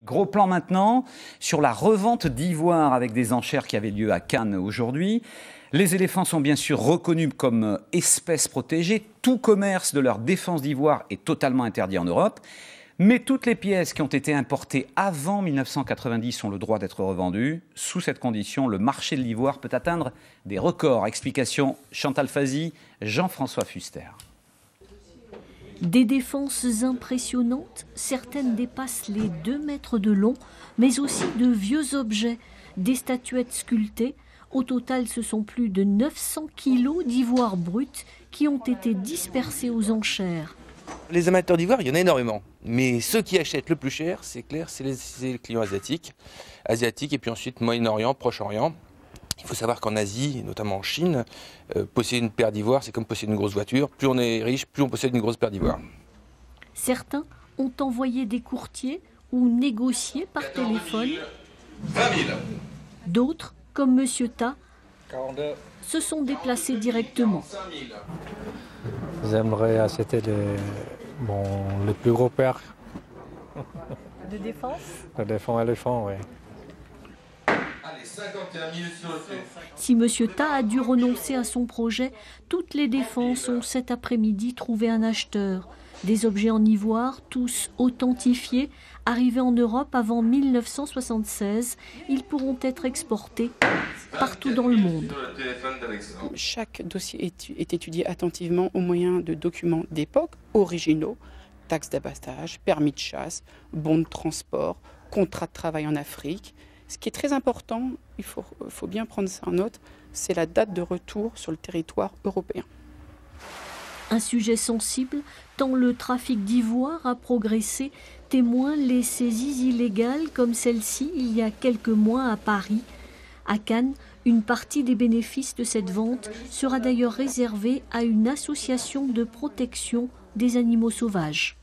Gros plan maintenant sur la revente d'ivoire avec des enchères qui avaient lieu à Cannes aujourd'hui. Les éléphants sont bien sûr reconnus comme espèces protégées. Tout commerce de leur défense d'ivoire est totalement interdit en Europe. Mais toutes les pièces qui ont été importées avant 1990 ont le droit d'être revendues. Sous cette condition, le marché de l'ivoire peut atteindre des records. Explication Chantal Fazi, Jean-François Fuster. Des défenses impressionnantes, certaines dépassent les 2 mètres de long, mais aussi de vieux objets, des statuettes sculptées. Au total, ce sont plus de 900 kilos d'ivoire brut qui ont été dispersés aux enchères. Les amateurs d'ivoire, il y en a énormément. Mais ceux qui achètent le plus cher, c'est clair, c'est les clients asiatiques. Asiatiques et puis ensuite Moyen-Orient, Proche-Orient. Il faut savoir qu'en Asie, notamment en Chine, posséder une paire d'ivoire, c'est comme posséder une grosse voiture. Plus on est riche, plus on possède une grosse paire d'ivoire. Certains ont envoyé des courtiers ou négocié par téléphone. 20 000. D'autres, comme M. Ta, 42. se sont déplacés directement. J'aimerais acheter le plus gros paire. De défense? Le éléphant, oui. Allez, 51 000 sur le fait. Si M. Ta a dû renoncer à son projet, toutes les défenses ont cet après-midi trouvé un acheteur. Des objets en ivoire, tous authentifiés, arrivés en Europe avant 1976, ils pourront être exportés partout dans le monde. Chaque dossier est étudié attentivement au moyen de documents d'époque originaux, taxes d'abattage, permis de chasse, bons de transport, contrat de travail en Afrique. Ce qui est très important, il faut bien prendre ça en note, c'est la date de retour sur le territoire européen. Un sujet sensible, tant le trafic d'ivoire a progressé, témoignent les saisies illégales comme celle-ci il y a quelques mois à Paris. À Cannes, une partie des bénéfices de cette vente sera d'ailleurs réservée à une association de protection des animaux sauvages.